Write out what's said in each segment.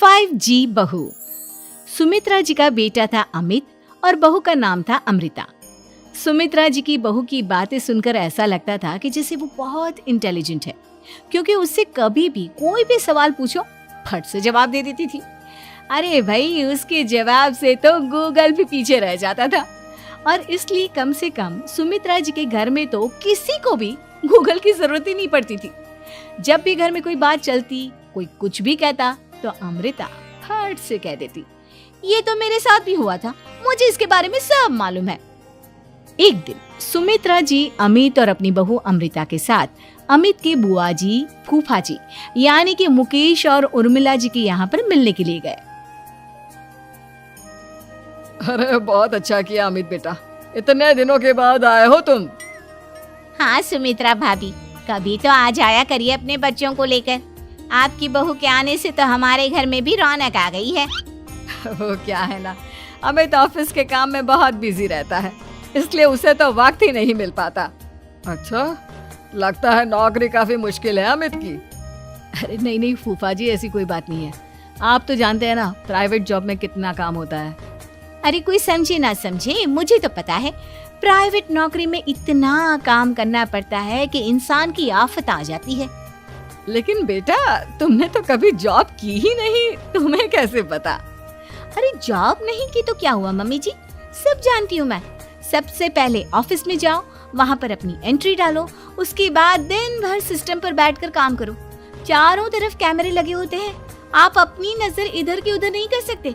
5G बहू। सुमित्रा जी का बेटा था अमित और बहू का नाम था अमृता। सुमित्रा जी की बहू की बातें सुनकर ऐसा लगता था कि जैसे वो बहुत इंटेलिजेंट है, क्योंकि उससे कभी भी कोई भी सवाल पूछो फट से जवाब दे देती थी। अरे भाई, उसके जवाब से तो गूगल भी पीछे रह जाता था। और इसलिए कम से कम सुमित्रा जी के घर में तो किसी को भी गूगल की जरूरत ही नहीं पड़ती थी। जब भी घर में कोई बात चलती, कोई कुछ भी कहता, तो अमृता फट से कह देती, ये तो मेरे साथ भी हुआ था, मुझे इसके बारे में सब मालूम है। एक दिन सुमित्रा जी अमित और अपनी बहू अमृता के साथ अमित के बुआ जी, फूफा जी यानी कि मुकेश और उर्मिला जी के यहाँ पर मिलने के लिए गए। अरे बहुत अच्छा किया अमित बेटा, इतने दिनों के बाद आए हो तुम। हाँ सुमित्रा भाभी, कभी तो आ जाया करिए अपने बच्चों को लेकर। आपकी बहू के आने से तो हमारे घर में भी रौनक आ गई है। वो क्या है ना, अमित ऑफिस के काम में बहुत बिजी रहता है, इसलिए उसे तो वक्त ही नहीं मिल पाता। अच्छा, लगता है नौकरी काफी मुश्किल है अमित की। अरे नहीं फूफा जी, ऐसी कोई बात नहीं है। आप तो जानते हैं ना प्राइवेट जॉब में कितना काम होता है। अरे कोई समझे ना समझे, मुझे तो पता है प्राइवेट नौकरी में इतना काम करना पड़ता है कि इंसान की आफत आ जाती है। लेकिन बेटा, तुमने तो कभी जॉब की ही नहीं, तुम्हें कैसे पता? अरे जॉब नहीं की तो क्या हुआ मम्मी जी, सब जानती हूँ मैं। सबसे पहले ऑफिस में जाओ, वहाँ पर अपनी एंट्री डालो, उसके बाद दिन भर सिस्टम पर बैठकर काम करो। चारों तरफ कैमरे लगे होते हैं, आप अपनी नजर इधर की उधर नहीं कर सकते।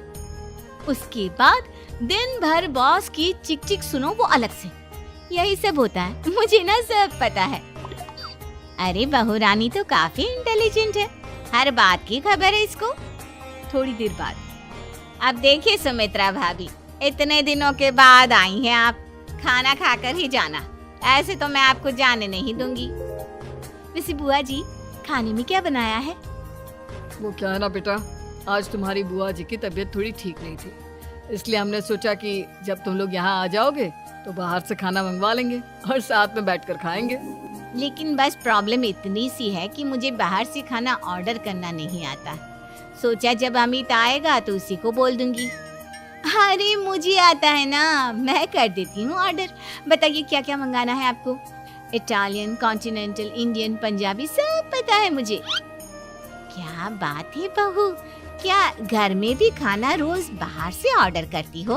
उसके बाद दिन भर बॉस की चिक चिक सुनो, वो अलग से। यही सब होता है, मुझे ना सब पता है। अरे बहू रानी तो काफी इंटेलिजेंट है, हर बात की खबर है इसको। थोड़ी देर बाद, अब देखिए सुमित्रा भाभी, इतने दिनों के बाद आई हैं आप, खाना खाकर ही जाना, ऐसे तो मैं आपको जाने नहीं दूंगी। वैसे बुआ जी, खाने में क्या बनाया है? वो क्या है ना बेटा, आज तुम्हारी बुआ जी की तबीयत थोड़ी ठीक नहीं थी, इसलिए हमने सोचा कि जब तुम लोग यहाँ आ जाओगे तो बाहर से खाना मंगवा लेंगे और साथ में बैठकर खाएंगे। लेकिन बस प्रॉब्लम इतनी सी है कि मुझे बाहर से खाना ऑर्डर करना नहीं आता। सोचा जब अमित आएगा तो उसी को बोल दूंगी। अरे मुझे आता है ना, मैं कर देती हूँ ऑर्डर। बताइए क्या क्या मंगाना है आपको? इटालियन, कॉन्टिनेंटल, इंडियन, पंजाबी, सब पता है मुझे। क्या बात है बहू, क्या घर में भी खाना रोज बाहर से ऑर्डर करती हो?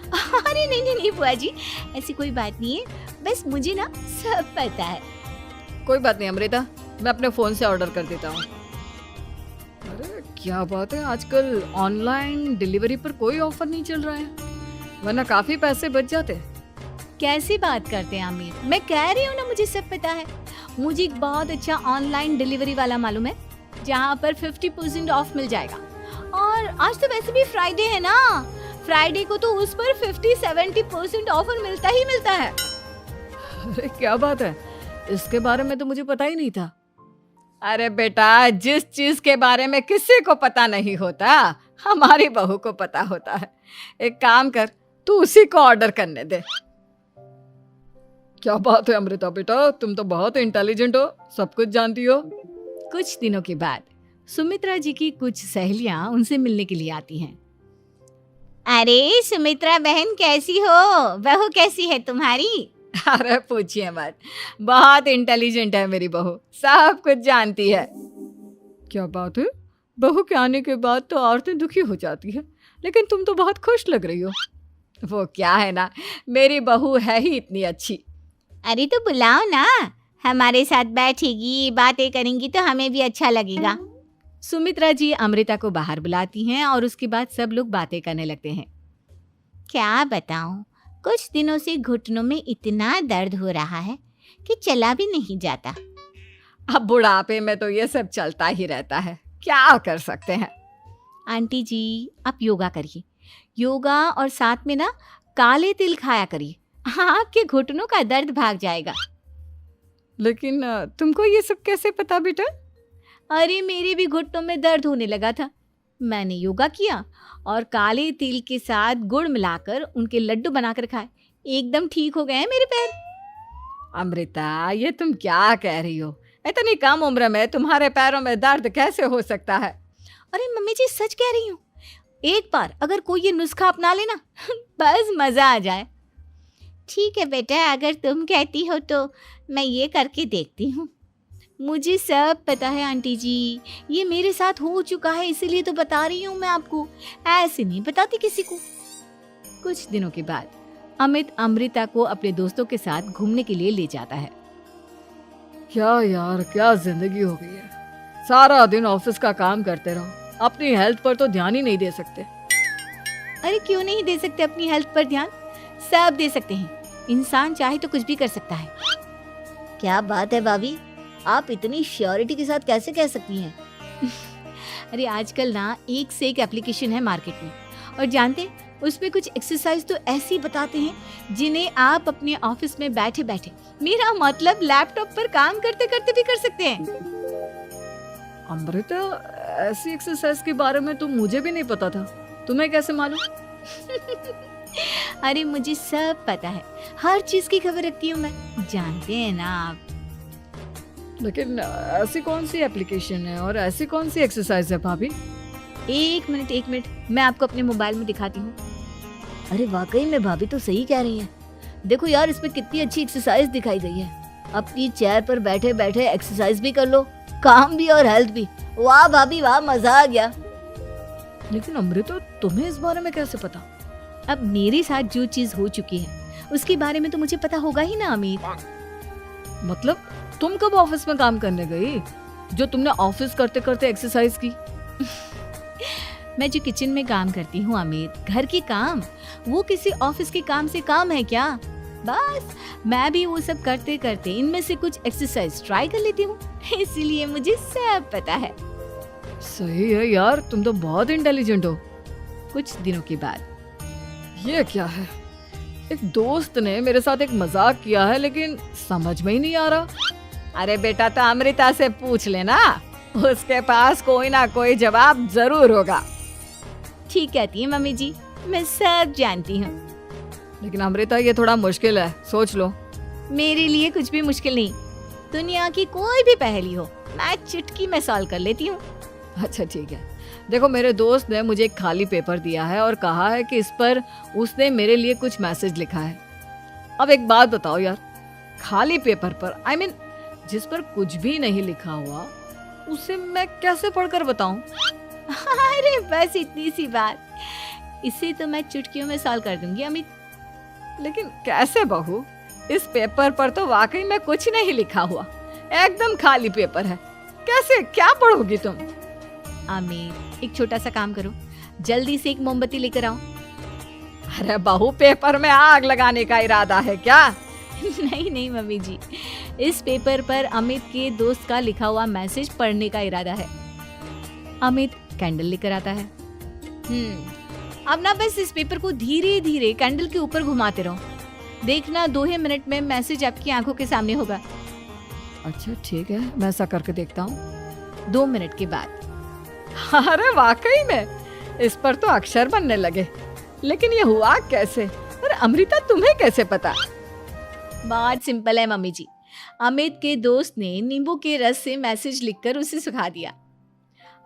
अरे नहीं बुआ जी, ऐसी कोई बात नहीं है, बस मुझे ना सब पता है। कोई बात नहीं अमृता, मैं अपने फोन से ऑर्डर कर देता हूँ। अरे क्या बात है, आजकल ऑनलाइन डिलीवरी पर कोई ऑफर नहीं चल रहा है, वरना काफी पैसे बच जाते। कैसी बात करते हैं आमिर, मैं कह रही हूँ ना मुझे सब पता है। मुझे एक बहुत अच्छा ऑनलाइन डिलीवरी वाला मालूम है, जहाँ पर 50% ऑफ मिल जाएगा। और आज तो वैसे भी फ्राइडे है ना, फ्राइडे को तो उस पर 50-70% ऑफर मिलता ही मिलता है। अरे क्या बात है, इसके बारे में तो मुझे पता ही नहीं था। अरे बेटा, जिस चीज के बारे में किसी को पता नहीं होता, हमारी बहू को पता होता है। एक काम कर, तू उसी को ऑर्डर करने दे। क्या बात है अमृता बेटा, तुम तो बहुत इंटेलिजेंट हो, सब कुछ जानती हो। कुछ दिनों के बाद सुमित्रा जी की कुछ सहेलियां उनसे मिलने के लिए आती हैं। अरे सुमित्रा बहन कैसी हो, बहू कैसी है तुम्हारी? अरे पूछिए मत, बहुत इंटेलिजेंट है मेरी बहू, सब कुछ जानती है। क्या बात है, बहू के आने के बाद तो औरतें दुखी हो जाती है, लेकिन तुम तो बहुत खुश लग रही हो। वो क्या है ना, मेरी बहू है ही इतनी अच्छी। अरे तो बुलाओ ना, हमारे साथ बैठेगी, बातें करेंगी तो हमें भी अच्छा लगेगा। सुमित्रा जी अमृता को बाहर बुलाती हैं और उसके बाद सब लोग बातें करने लगते हैं। क्या बताऊं, कुछ दिनों से घुटनों में इतना दर्द हो रहा है कि चला भी नहीं जाता। अब बुढ़ापे में तो ये सब चलता ही रहता है, क्या कर सकते हैं। आंटी जी, आप योगा करिए, योगा और साथ में ना काले तिल खाया करिए, आपके घुटनों का दर्द भाग जाएगा। लेकिन तुमको ये सब कैसे पता बेटा? अरे मेरे भी घुटनों में दर्द होने लगा था, मैंने योगा किया और काले तिल के साथ गुड़ मिलाकर उनके लड्डू बनाकर खाए, एकदम ठीक हो गए हैं मेरे पैर। अमृता, ये तुम क्या कह रही हो? इतनी कम उम्र में तुम्हारे पैरों में दर्द कैसे हो सकता है? अरे मम्मी जी सच कह रही हूँ, एक बार अगर कोई ये नुस्खा अपना लेना बस मजा आ जाए। ठीक है बेटा, अगर तुम कहती हो तो मैं ये करके देखती हूँ। मुझे सब पता है आंटी जी, ये मेरे साथ हो चुका है, इसीलिए तो बता रही हूँ मैं आपको, ऐसे नहीं बताती किसी को। कुछ दिनों के बाद अमित अमृता को अपने दोस्तों के साथ घूमने के लिए ले जाता है। क्या यार, क्या जिंदगी हो गई है। सारा दिन ऑफिस का काम करते रहो, अपनी हेल्थ पर तो ध्यान ही नहीं दे सकते। अरे क्यों नहीं दे सकते अपनी हेल्थ पर ध्यान? सब दे सकते हैं, इंसान चाहे तो कुछ भी कर सकता है। क्या बात है भाभी, आप इतनी श्योरिटी के साथ कैसे कह सकती हैं? अरे आजकल ना एक से एक एप्लीकेशन है मार्केट में, और जानते उसमें कुछ एक्सरसाइज तो ऐसी बताते हैं जिन्हें आप अपने ऑफिस में बैठे बैठे, मेरा मतलब लैपटॉप पर काम करते करते भी कर सकते हैं। अमृता, ऐसी एक्सरसाइज के बारे में तो मुझे भी नहीं पता था, तुम्हें कैसे मालूम? अरे मुझे सब पता है, हर चीज की खबर रखती हूँ मैं, जानते हैं ना आप। लेकिन ऐसी कौन सी एप्लीकेशन है और ऐसी कौन सी एक्सरसाइज है भाभी? एक मिनट, मैं आपको अपने मोबाइल में दिखाती हूँ। अरे वाकई में भाभी तो सही कह रही हैं। देखो यार, इसमें कितनी अच्छी एक्सरसाइज दिखाई गई है। अपनी चेयर पर बैठे बैठे एक्सरसाइज भी कर लो, काम भी और हेल्थ भी। वाह भाभी वाह, मजा आ गया। लेकिन अमृता, तुम्हें इस बारे में कैसे पता? अब मेरे साथ जो चीज हो चुकी है उसके बारे में तो मुझे पता होगा ही ना अमित। मतलब तुम कब ऑफिस में काम करने गई जो तुमने ऑफिस करते करते एक्सरसाइज की? मैं जो किचन में काम करती हूँ अमित, घर के काम, वो किसी ऑफिस के काम से काम है क्या? बस मैं भी वो सब करते करते इनमें से कुछ एक्सरसाइज ट्राई कर लेती हूँ, इसीलिए मुझे सब पता है। सही है यार, तुम तो बहुत इंटेलिजेंट हो। कुछ दिनों के बाद ये क्या है, एक दोस्त ने मेरे साथ एक मजाक किया है लेकिन समझ में ही नहीं आ रहा। अरे बेटा, तो अमृता से पूछ लेना, उसके पास कोई ना कोई जवाब जरूर होगा। ठीक कहती है मम्मी जी, मैं सब जानती हूँ। लेकिन अमृता, ये थोड़ा मुश्किल है, सोच लो। मेरे लिए कुछ भी मुश्किल नहीं, दुनिया की कोई भी पहेली हो मैं चुटकी में सॉल्व कर लेती हूँ। अच्छा ठीक है, देखो मेरे दोस्त ने मुझे एक खाली पेपर दिया है और कहा है कि इस पर उसने मेरे लिए कुछ मैसेज लिखा है। अब एक बात बताओ यार, खाली पेपर पर, I mean, जिस पर कुछ भी नहीं लिखा हुआ, उसे मैं कैसे पढ़कर बताऊं? अरे बस इतनी सी बात, इसे तो मैं चुटकियों में सॉल्व कर दूंगी अमित। लेकिन कैसे बहू, इस पेपर पर तो वाकई में कुछ नहीं लिखा हुआ, एकदम खाली पेपर है, कैसे, क्या पढ़ोगी तुम? अमित, एक छोटा सा काम करो, जल्दी से एक मोमबत्ती लेकर आओ। अरे बहू, पेपर में आग लगाने का इरादा है क्या? नहीं मम्मी जी, इस पेपर पर अमित के दोस्त का लिखा हुआ मैसेज पढ़ने का इरादा है। अमित कैंडल लेकर आता है। अब ना बस इस पेपर को धीरे धीरे कैंडल के ऊपर घुमाते रहो, देखना 2 ही मिनट में मैसेज आपकी आंखों के सामने होगा। अच्छा ठीक है, मैं ऐसा करके देखता हूँ। 2 मिनट के बाद, अरे वाकई में इस पर तो अक्षर बनने लगे, लेकिन ये हुआ कैसे? अरे अमृता, तुम्हें कैसे पता? बहुत सिंपल है मम्मी जी, अमित के दोस्त ने नींबू के रस से मैसेज लिखकर उसे सुखा दिया।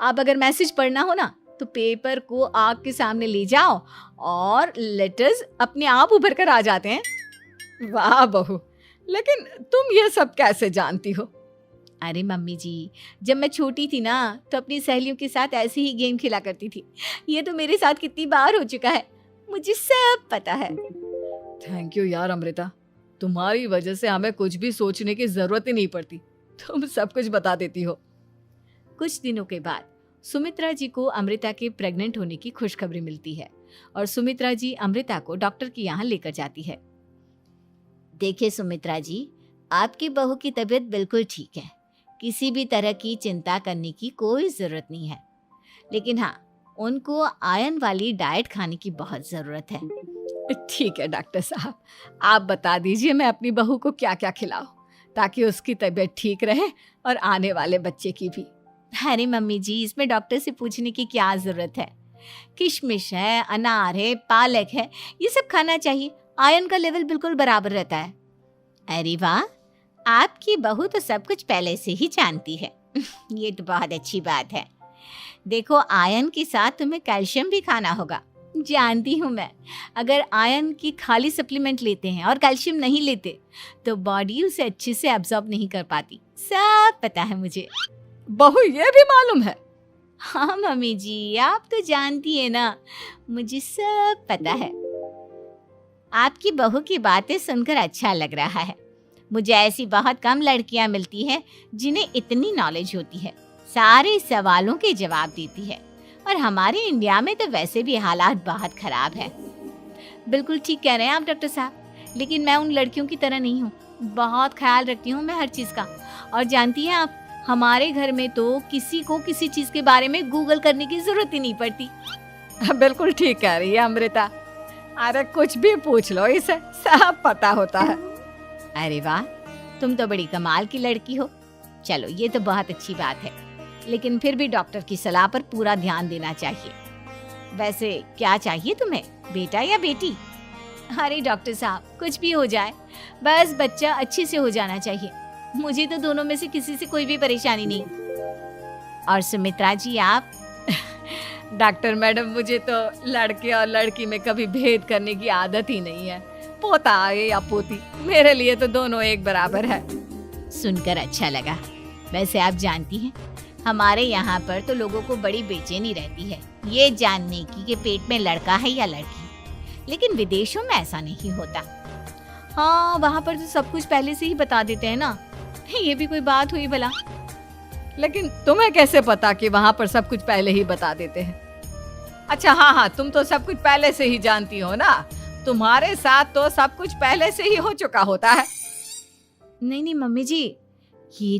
आप अगर मैसेज पढ़ना हो ना तो पेपर को आग के सामने ले जाओ और लेटर्स अपने आप उभर कर आ जाते हैं। वाह बहू, लेकिन तुम ये सब कैसे जानती हो? अरे मम्मी जी, जब मैं छोटी थी ना तो अपनी सहेलियों के साथ ऐसे ही गेम खेला करती थी। ये तो मेरे साथ कितनी बार हो चुका है, मुझे सब पता है। थैंक यू यार अमृता, तुम्हारी वजह से हमें कुछ भी सोचने की जरूरत ही नहीं पड़ती, तुम सब कुछ बता देती हो। कुछ दिनों के बाद सुमित्रा जी को अमृता के प्रेग्नेंट होने की खुशखबरी मिलती है और सुमित्रा जी अमृता को डॉक्टर के यहाँ लेकर जाती है। देखिए सुमित्रा जी, आपकी बहू की तबीयत बिल्कुल ठीक है, किसी भी तरह की चिंता करने की कोई जरूरत नहीं है, लेकिन हाँ, उनको आयरन वाली डाइट खाने की बहुत जरूरत है। ठीक है डॉक्टर साहब, आप बता दीजिए मैं अपनी बहू को क्या क्या खिलाऊं ताकि उसकी तबीयत ठीक रहे और आने वाले बच्चे की भी। अरे मम्मी जी, इसमें डॉक्टर से पूछने की क्या जरूरत है, किशमिश है, अनार है, पालक है, ये सब खाना चाहिए, आयरन का लेवल बिल्कुल बराबर रहता है। अरे वाह, आपकी बहू तो सब कुछ पहले से ही जानती है। ये तो बहुत अच्छी बात है। देखो, आयरन के साथ तुम्हें कैल्शियम भी खाना होगा। जानती हूँ मैं, अगर आयरन की खाली सप्लीमेंट लेते हैं और कैल्शियम नहीं लेते तो बॉडी उसे अच्छे से एब्जॉर्ब नहीं कर पाती। सब पता है मुझे। बहू ये भी मालूम है? हाँ मम्मी जी, आप तो जानती है ना, मुझे सब पता है। आपकी बहू की बातें सुनकर अच्छा लग रहा है। मुझे ऐसी बहुत कम लड़कियां मिलती हैं जिन्हें इतनी नॉलेज होती है, सारे सवालों के जवाब देती है। और हमारे इंडिया में तो वैसे भी हालात बहुत खराब है। बिल्कुल ठीक कह रहे हैं आप डॉक्टर साहब, लेकिन मैं उन लड़कियों की तरह नहीं हूँ। बहुत ख्याल रखती हूँ मैं हर चीज़ का। और जानती हैं आप, हमारे घर में तो किसी को किसी चीज़ के बारे में गूगल करने की जरूरत ही नहीं पड़ती। बिल्कुल ठीक कह रही है अमृता। अरे कुछ भी पूछ लो, इसे सब पता होता है। अरे वाह, तुम तो बड़ी कमाल की लड़की हो। चलो, ये तो बहुत अच्छी बात है, लेकिन फिर भी डॉक्टर की सलाह पर पूरा ध्यान देना चाहिए। वैसे क्या चाहिए तुम्हें, बेटा या बेटी? अरे डॉक्टर साहब, कुछ भी हो जाए, बस बच्चा अच्छे से हो जाना चाहिए। मुझे तो दोनों में से किसी से कोई भी परेशानी नहीं। और सुमित्रा जी, आप? डॉक्टर मैडम, मुझे तो लड़के और लड़की में कभी भेद करने की आदत ही नहीं है। पोता आए या पोती, मेरे लिए तो दोनों एक बराबर है। सुनकर अच्छा लगा। वैसे आप जानती हैं, हमारे यहाँ पर तो लोगों को बड़ी बेचैनी रहती है ये जानने की कि पेट में लड़का है या लड़की, लेकिन विदेशों में ऐसा नहीं होता। हाँ, वहाँ पर तो सब कुछ पहले से ही बता देते हैं ना। ये भी कोई बात हुई भला? लेकिन तुम्हें कैसे पता कि वहाँ पर सब कुछ पहले ही बता देते हैं? अच्छा हाँ, तुम तो सब कुछ पहले से ही जानती हो ना। तुम्हारे साथ तो सब कुछ पहले से ही हो चुका होता है। नहीं मम्मी जी, ये